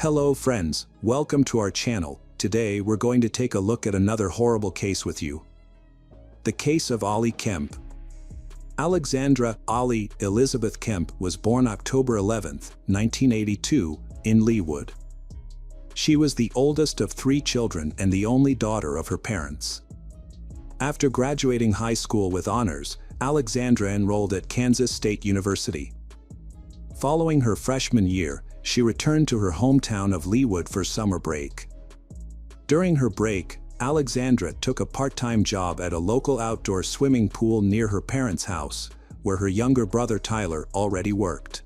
Hello friends, welcome to our channel. Today we're going to take a look at another horrible case with you. The case of Kemp. Alexandra Elizabeth Kemp was born October 11, 1982, in Leawood. She was the oldest of 3 children and the only daughter of her parents. After graduating high school with honors, Alexandra enrolled at Kansas State University. Following her freshman year, she returned to her hometown of Leawood for summer break. During her break, Alexandra took a part-time job at a local outdoor swimming pool near her parents' house, where her younger brother Tyler already worked.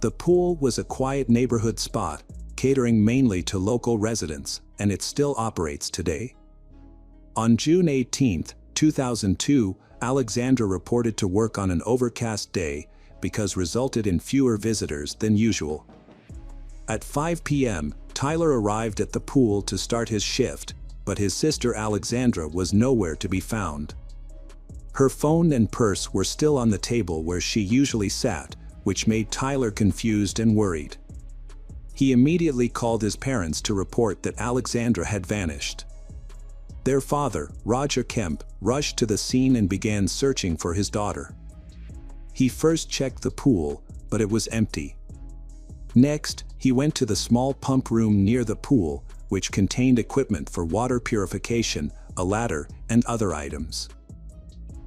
The pool was a quiet neighborhood spot, catering mainly to local residents, and it still operates today. On June 18, 2002, Alexandra reported to work on an overcast day because resulted in fewer visitors than usual. At 5 p.m., Tyler arrived at the pool to start his shift, but his sister Alexandra was nowhere to be found. Her phone and purse were still on the table where she usually sat, which made Tyler confused and worried. He immediately called his parents to report that Alexandra had vanished. Their father, Roger Kemp, rushed to the scene and began searching for his daughter. He first checked the pool, but it was empty. Next, he went to the small pump room near the pool, which contained equipment for water purification, a ladder, and other items.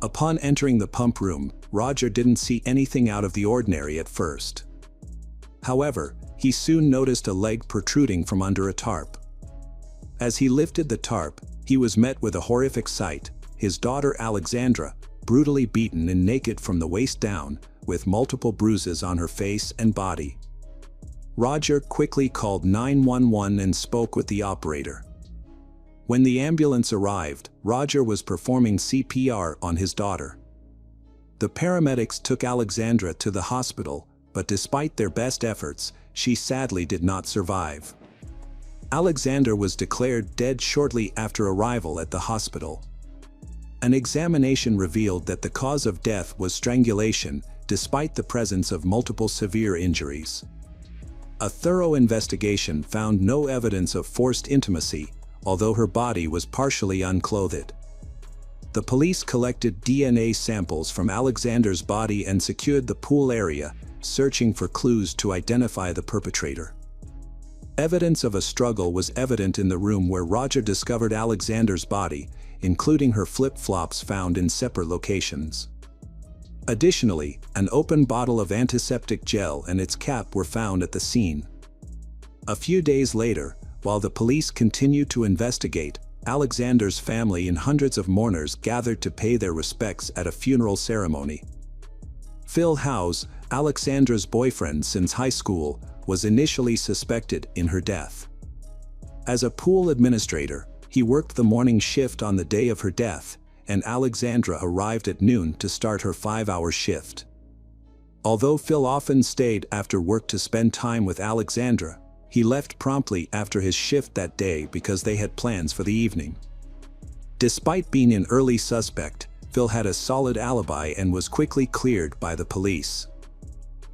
Upon entering the pump room, Roger didn't see anything out of the ordinary at first. However, he soon noticed a leg protruding from under a tarp. As he lifted the tarp, he was met with a horrific sight: his daughter Alexandra, brutally beaten and naked from the waist down, with multiple bruises on her face and body. Roger quickly called 911 and spoke with the operator. When the ambulance arrived, Roger was performing CPR on his daughter. The paramedics took Alexandra to the hospital, but despite their best efforts, she sadly did not survive. Alexandra was declared dead shortly after arrival at the hospital. An examination revealed that the cause of death was strangulation, despite the presence of multiple severe injuries. A thorough investigation found no evidence of forced intimacy, although her body was partially unclothed. The police collected DNA samples from Alexandra's body and secured the pool area, searching for clues to identify the perpetrator. Evidence of a struggle was evident in the room where Roger discovered Alexandra's body, including her flip-flops found in separate locations. Additionally, an open bottle of antiseptic gel and its cap were found at the scene. A few days later, while the police continued to investigate, Alexandra's family and hundreds of mourners gathered to pay their respects at a funeral ceremony. Phil Howes, Alexandra's boyfriend since high school, was initially suspected in her death. As a pool administrator, he worked the morning shift on the day of her death, and Alexandra arrived at noon to start her 5-hour shift. Although Phil often stayed after work to spend time with Alexandra, he left promptly after his shift that day because they had plans for the evening. Despite being an early suspect, Phil had a solid alibi and was quickly cleared by the police.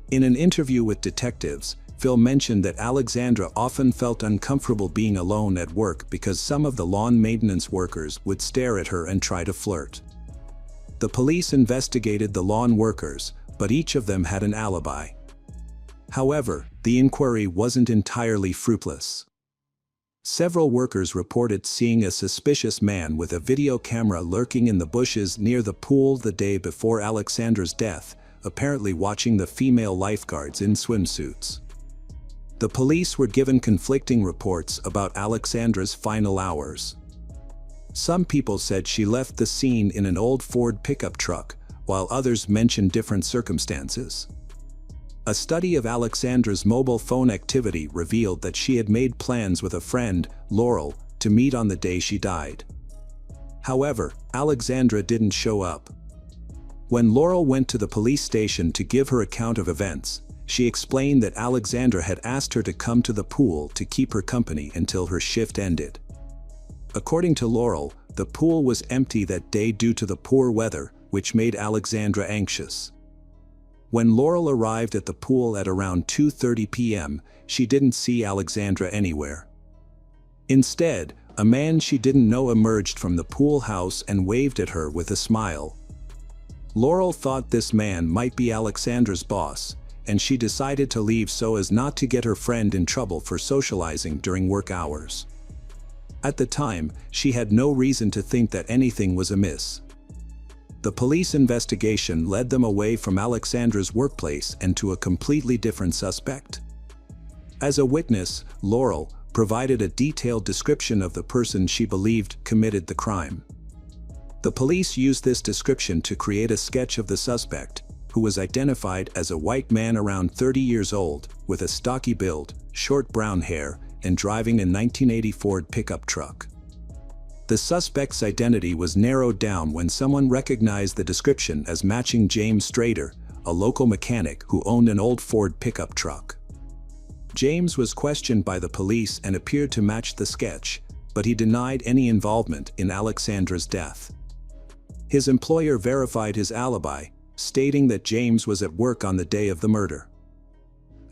In an interview with detectives, Phil mentioned that Alexandra often felt uncomfortable being alone at work because some of the lawn maintenance workers would stare at her and try to flirt. The police investigated the lawn workers, but each of them had an alibi. However, the inquiry wasn't entirely fruitless. Several workers reported seeing a suspicious man with a video camera lurking in the bushes near the pool the day before Alexandra's death, apparently watching the female lifeguards in swimsuits. The police were given conflicting reports about Alexandra's final hours. Some people said she left the scene in an old Ford pickup truck, while others mentioned different circumstances. A study of Alexandra's mobile phone activity revealed that she had made plans with a friend, Laurel, to meet on the day she died. However, Alexandra didn't show up. When Laurel went to the police station to give her account of events, she explained that Alexandra had asked her to come to the pool to keep her company until her shift ended. According to Laurel, the pool was empty that day due to the poor weather, which made Alexandra anxious. When Laurel arrived at the pool at around 2:30 p.m., she didn't see Alexandra anywhere. Instead, a man she didn't know emerged from the pool house and waved at her with a smile. Laurel thought this man might be Alexandra's boss, and she decided to leave so as not to get her friend in trouble for socializing during work hours. At the time, she had no reason to think that anything was amiss. The police investigation led them away from Alexandra's workplace and to a completely different suspect. As a witness, Laurel provided a detailed description of the person she believed committed the crime. The police used this description to create a sketch of the suspect, who was identified as a white man around 30 years old, with a stocky build, short brown hair, and driving a 1980 Ford pickup truck. The suspect's identity was narrowed down when someone recognized the description as matching James Strader, a local mechanic who owned an old Ford pickup truck. James was questioned by the police and appeared to match the sketch, but he denied any involvement in Alexandra's death. His employer verified his alibi, stating that James was at work on the day of the murder.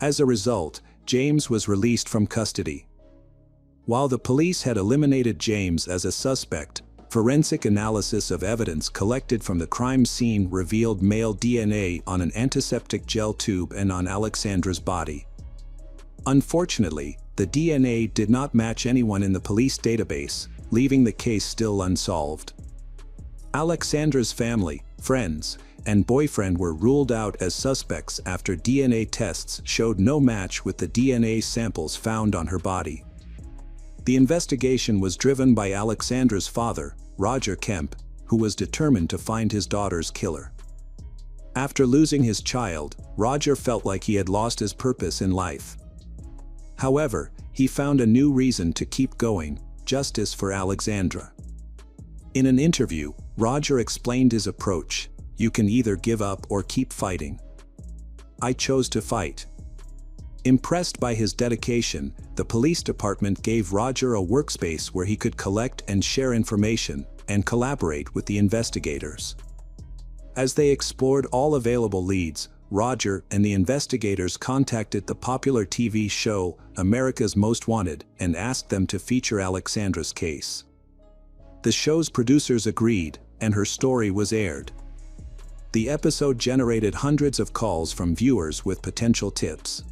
As a result, James was released from custody. While the police had eliminated James as a suspect, forensic analysis of evidence collected from the crime scene revealed male DNA on an antiseptic gel tube and on Alexandra's body. Unfortunately, the DNA did not match anyone in the police database, leaving the case still unsolved. Alexandra's family, friends, and boyfriend were ruled out as suspects after DNA tests showed no match with the DNA samples found on her body. The investigation was driven by Alexandra's father, Roger Kemp, who was determined to find his daughter's killer. After losing his child, Roger felt like he had lost his purpose in life. However, he found a new reason to keep going: justice for Alexandra. In an interview, Roger explained his approach: "You can either give up or keep fighting. I chose to fight." Impressed by his dedication, the police department gave Roger a workspace where he could collect and share information and collaborate with the investigators. As they explored all available leads, Roger and the investigators contacted the popular TV show America's Most Wanted and asked them to feature Alexandra's case. The show's producers agreed, and her story was aired. The episode generated hundreds of calls from viewers with potential tips.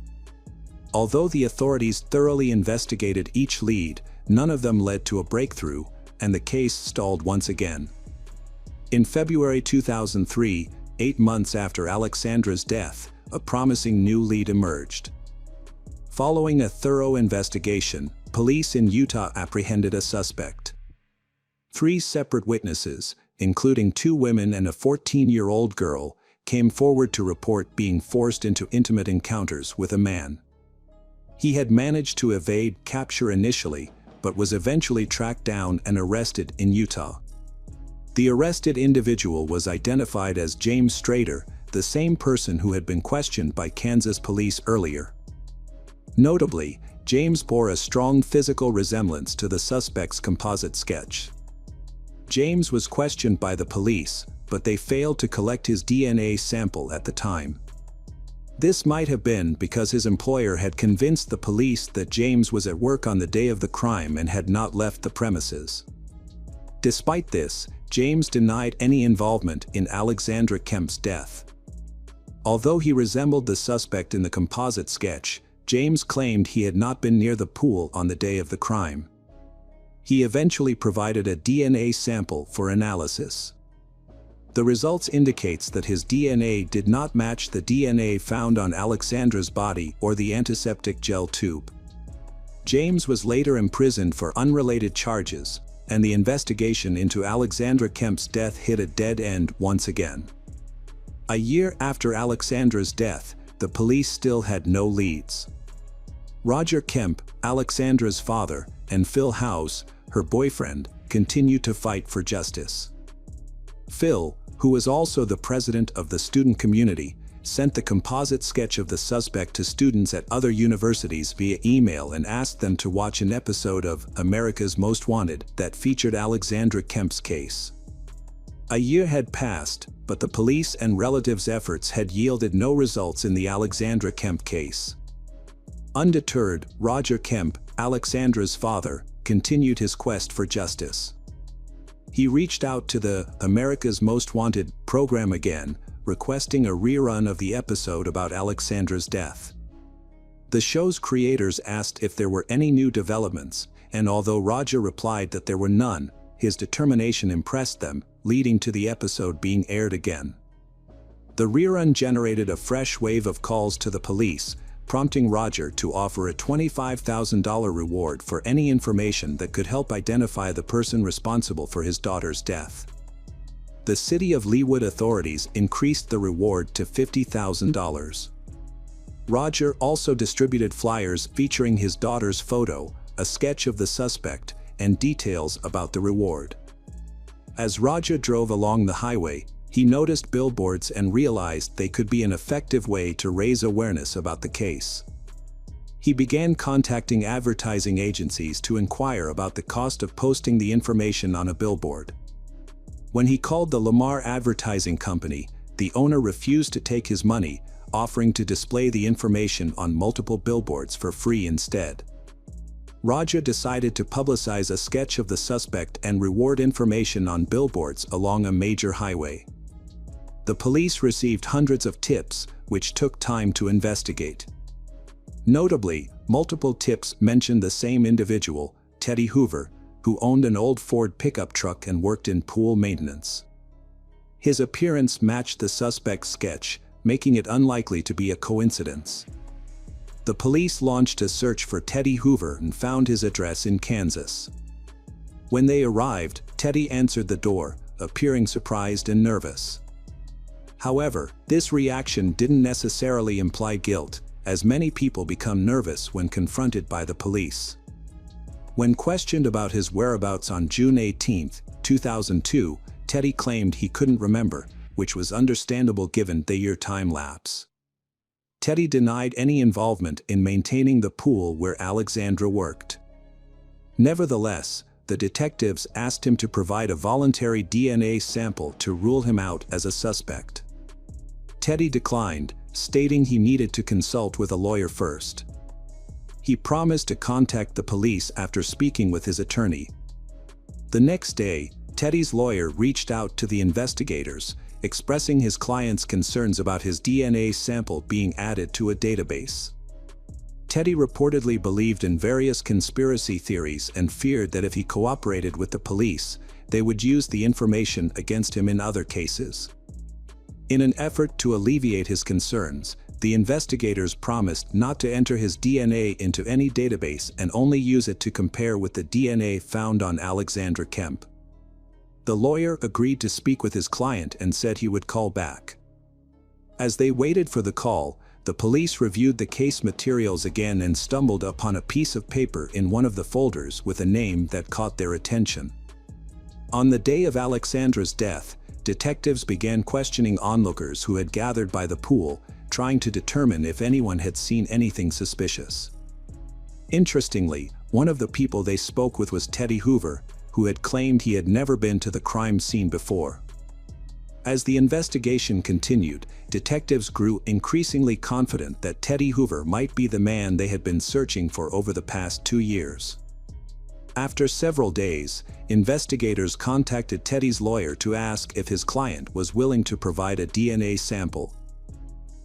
Although the authorities thoroughly investigated each lead, none of them led to a breakthrough, and the case stalled once again. In February 2003, 8 months after Alexandra's death, a promising new lead emerged. Following a thorough investigation, police in Utah apprehended a suspect. 3 separate witnesses, including 2 women and a 14-year-old girl, came forward to report being forced into intimate encounters with a man. He had managed to evade capture initially, but was eventually tracked down and arrested in Utah. The arrested individual was identified as James Strader, the same person who had been questioned by Kansas police earlier. Notably, James bore a strong physical resemblance to the suspect's composite sketch. James was questioned by the police, but they failed to collect his DNA sample at the time. This might have been because his employer had convinced the police that James was at work on the day of the crime and had not left the premises. Despite this, James denied any involvement in Alexandra Kemp's death. Although he resembled the suspect in the composite sketch, James claimed he had not been near the pool on the day of the crime. He eventually provided a DNA sample for analysis. The results indicates that his DNA did not match the DNA found on Alexandra's body or the antiseptic gel tube. James was later imprisoned for unrelated charges, and the investigation into Alexandra Kemp's death hit a dead end once again. A year after Alexandra's death, the police still had no leads. Roger Kemp, Alexandra's father, and Phil House, her boyfriend, continued to fight for justice. Phil, who was also the president of the student community, sent the composite sketch of the suspect to students at other universities via email and asked them to watch an episode of America's Most Wanted that featured Alexandra Kemp's case. A year had passed, but the police and relatives' efforts had yielded no results in the Alexandra Kemp case. Undeterred, Roger Kemp, Alexandra's father, continued his quest for justice. He reached out to the America's Most Wanted program again, requesting a rerun of the episode about Alexandra's death. The show's creators asked if there were any new developments, and although Roger replied that there were none, his determination impressed them, leading to the episode being aired again. The rerun generated a fresh wave of calls to the police, prompting Roger to offer a $25,000 reward for any information that could help identify the person responsible for his daughter's death. The city of Leawood authorities increased the reward to $50,000. Roger also distributed flyers featuring his daughter's photo, a sketch of the suspect, and details about the reward. As Roger drove along the highway, he noticed billboards and realized they could be an effective way to raise awareness about the case. He began contacting advertising agencies to inquire about the cost of posting the information on a billboard. When he called the Lamar Advertising Company, the owner refused to take his money, offering to display the information on multiple billboards for free instead. Roger decided to publicize a sketch of the suspect and reward information on billboards along a major highway. The police received hundreds of tips, which took time to investigate. Notably, multiple tips mentioned the same individual, Teddy Hoover, who owned an old Ford pickup truck and worked in pool maintenance. His appearance matched the suspect's sketch, making it unlikely to be a coincidence. The police launched a search for Teddy Hoover and found his address in Kansas. When they arrived, Teddy answered the door, appearing surprised and nervous. However, this reaction didn't necessarily imply guilt, as many people become nervous when confronted by the police. When questioned about his whereabouts on June 18, 2002, Teddy claimed he couldn't remember, which was understandable given the year time lapse. Teddy denied any involvement in maintaining the pool where Alexandra worked. Nevertheless, the detectives asked him to provide a voluntary DNA sample to rule him out as a suspect. Teddy declined, stating he needed to consult with a lawyer first. He promised to contact the police after speaking with his attorney. The next day, Teddy's lawyer reached out to the investigators, expressing his client's concerns about his DNA sample being added to a database. Teddy reportedly believed in various conspiracy theories and feared that if he cooperated with the police, they would use the information against him in other cases. In an effort to alleviate his concerns, the investigators promised not to enter his DNA into any database and only use it to compare with the DNA found on Alexandra Kemp. The lawyer agreed to speak with his client and said he would call back. As they waited for the call, the police reviewed the case materials again and stumbled upon a piece of paper in one of the folders with a name that caught their attention. On the day of Alexandra's death, detectives began questioning onlookers who had gathered by the pool, trying to determine if anyone had seen anything suspicious. Interestingly, one of the people they spoke with was Teddy Hoover, who had claimed he had never been to the crime scene before. As the investigation continued, detectives grew increasingly confident that Teddy Hoover might be the man they had been searching for over the past 2 years. After several days, investigators contacted Teddy's lawyer to ask if his client was willing to provide a DNA sample.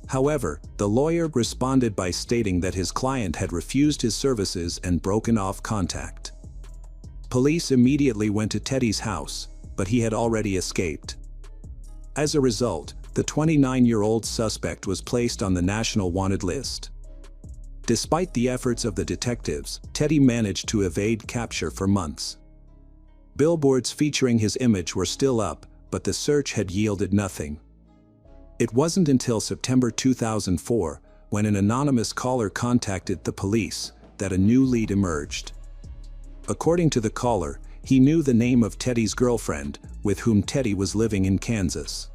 However, the lawyer responded by stating that his client had refused his services and broken off contact. Police immediately went to Teddy's house, but he had already escaped. As a result, the 29-year-old suspect was placed on the National Wanted list. Despite the efforts of the detectives, Teddy managed to evade capture for months. Billboards featuring his image were still up, but the search had yielded nothing. It wasn't until September 2004, when an anonymous caller contacted the police, that a new lead emerged. According to the caller, he knew the name of Teddy's girlfriend, with whom Teddy was living in Kansas.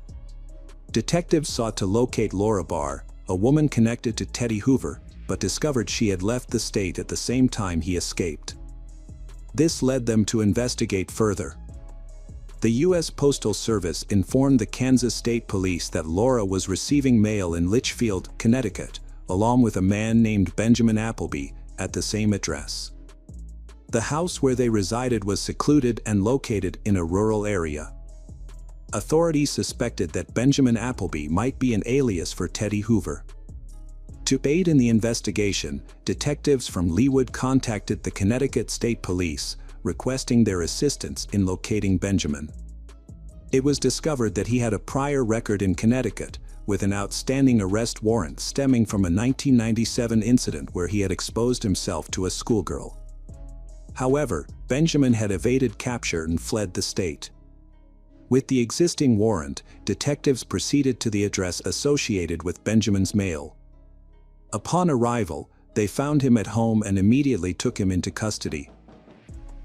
Detectives sought to locate Laura Barr, a woman connected to Teddy Hoover, but discovered she had left the state at the same time he escaped. This led them to investigate further. The U.S. Postal Service informed the Kansas State Police that Laura was receiving mail in Litchfield, Connecticut, along with a man named Benjamin Appleby, at the same address. The house where they resided was secluded and located in a rural area. Authorities suspected that Benjamin Appleby might be an alias for Teddy Hoover. To aid in the investigation, detectives from Leawood contacted the Connecticut State Police, requesting their assistance in locating Benjamin. It was discovered that he had a prior record in Connecticut, with an outstanding arrest warrant stemming from a 1997 incident where he had exposed himself to a schoolgirl. However, Benjamin had evaded capture and fled the state. With the existing warrant, detectives proceeded to the address associated with Benjamin's mail. Upon arrival, they found him at home and immediately took him into custody.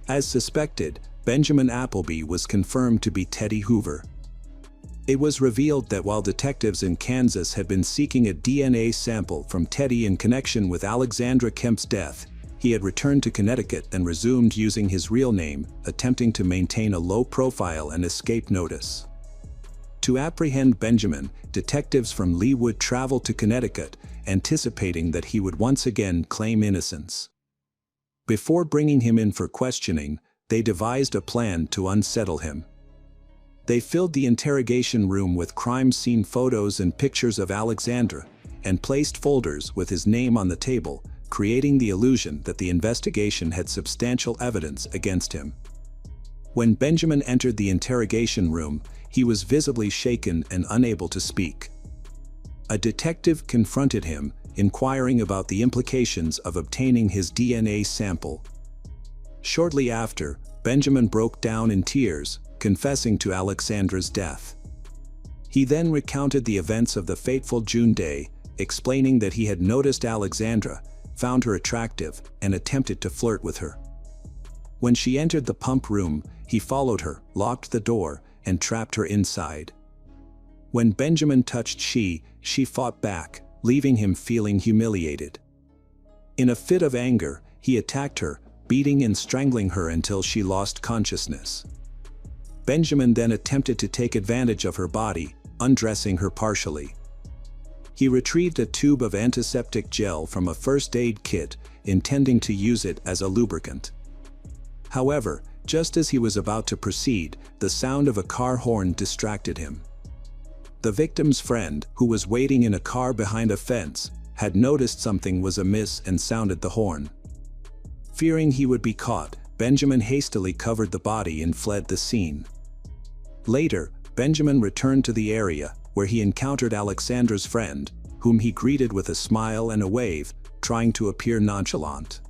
As suspected, Benjamin Appleby was confirmed to be Teddy Hoover. It was revealed that while detectives in Kansas had been seeking a DNA sample from Teddy in connection with Alexandra Kemp's death, he had returned to Connecticut and resumed using his real name, attempting to maintain a low profile and escape notice. To apprehend Benjamin, detectives from Leawood traveled to Connecticut, anticipating that he would once again claim innocence. Before bringing him in for questioning, they devised a plan to unsettle him. They filled the interrogation room with crime scene photos and pictures of Alexandra, and placed folders with his name on the table, creating the illusion that the investigation had substantial evidence against him. When Benjamin entered the interrogation room, he was visibly shaken and unable to speak. A detective confronted him, inquiring about the implications of obtaining his DNA sample. Shortly after, Benjamin broke down in tears, confessing to Alexandra's death. He then recounted the events of the fateful June day, explaining that he had noticed Alexandra, found her attractive, and attempted to flirt with her. When she entered the pump room, he followed her, locked the door, and trapped her inside. When Benjamin touched she fought back, leaving him feeling humiliated. In a fit of anger, he attacked her, beating and strangling her until she lost consciousness. Benjamin then attempted to take advantage of her body, undressing her partially. He retrieved a tube of antiseptic gel from a first aid kit, intending to use it as a lubricant. However, just as he was about to proceed, the sound of a car horn distracted him. The victim's friend, who was waiting in a car behind a fence, had noticed something was amiss and sounded the horn. Fearing he would be caught, Benjamin hastily covered the body and fled the scene. Later, Benjamin returned to the area, where he encountered Alexandra's friend, whom he greeted with a smile and a wave, trying to appear nonchalant.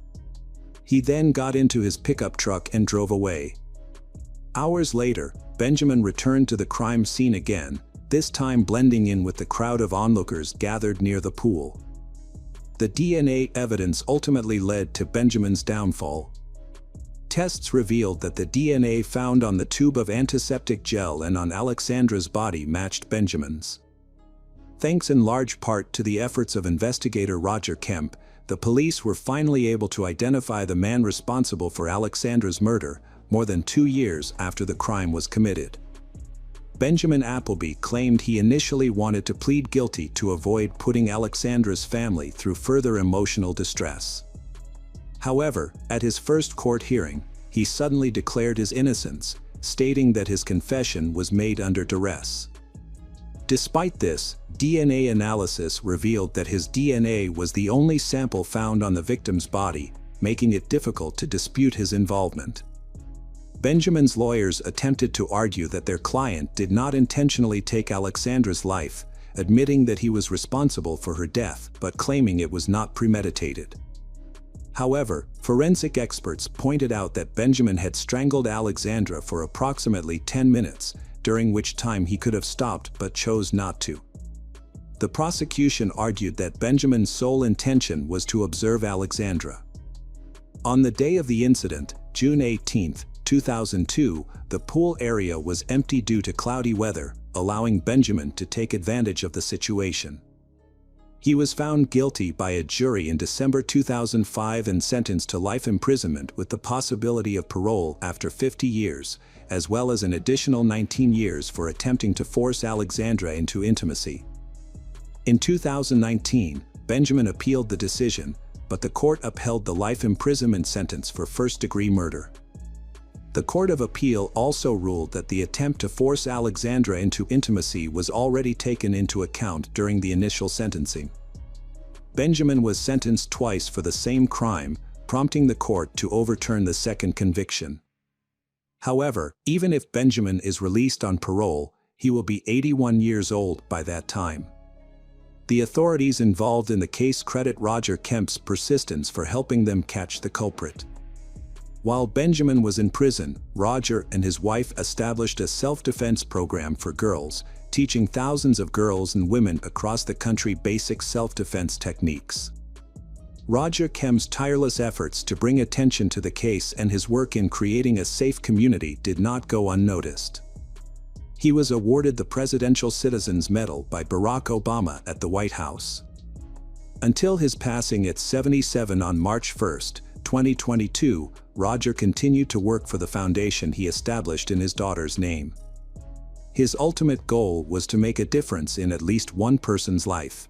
He then got into his pickup truck and drove away. Hours later, Benjamin returned to the crime scene again, this time blending in with the crowd of onlookers gathered near the pool. The DNA evidence ultimately led to Benjamin's downfall. Tests revealed that the DNA found on the tube of antiseptic gel and on Alexandra's body matched Benjamin's. Thanks in large part to the efforts of investigator Roger Kemp, the police were finally able to identify the man responsible for Alexandra's murder, more than 2 years after the crime was committed. Benjamin Appleby claimed he initially wanted to plead guilty to avoid putting Alexandra's family through further emotional distress. However, at his first court hearing, he suddenly declared his innocence, stating that his confession was made under duress. Despite this, DNA analysis revealed that his DNA was the only sample found on the victim's body, making it difficult to dispute his involvement. Benjamin's lawyers attempted to argue that their client did not intentionally take Alexandra's life, admitting that he was responsible for her death but claiming it was not premeditated. However, forensic experts pointed out that Benjamin had strangled Alexandra for approximately 10 minutes, during which time he could have stopped but chose not to. The prosecution argued that Benjamin's sole intention was to observe Alexandra. On the day of the incident, June 18, 2002, the pool area was empty due to cloudy weather, allowing Benjamin to take advantage of the situation. He was found guilty by a jury in December 2005 and sentenced to life imprisonment with the possibility of parole after 50 years, as well as an additional 19 years for attempting to force Alexandra into intimacy. In 2019, Benjamin appealed the decision, but the court upheld the life imprisonment sentence for first-degree murder. The Court of Appeal also ruled that the attempt to force Alexandra into intimacy was already taken into account during the initial sentencing. Benjamin was sentenced twice for the same crime, prompting the court to overturn the second conviction. However, even if Benjamin is released on parole, he will be 81 years old by that time. The authorities involved in the case credit Roger Kemp's persistence for helping them catch the culprit. While Benjamin was in prison, Roger and his wife established a self-defense program for girls, teaching thousands of girls and women across the country basic self-defense techniques. Roger Kemp's tireless efforts to bring attention to the case and his work in creating a safe community did not go unnoticed. He was awarded the Presidential Citizens Medal by Barack Obama at the White House. Until his passing at 77 on March 1, 2022, Roger continued to work for the foundation he established in his daughter's name. His ultimate goal was to make a difference in at least one person's life.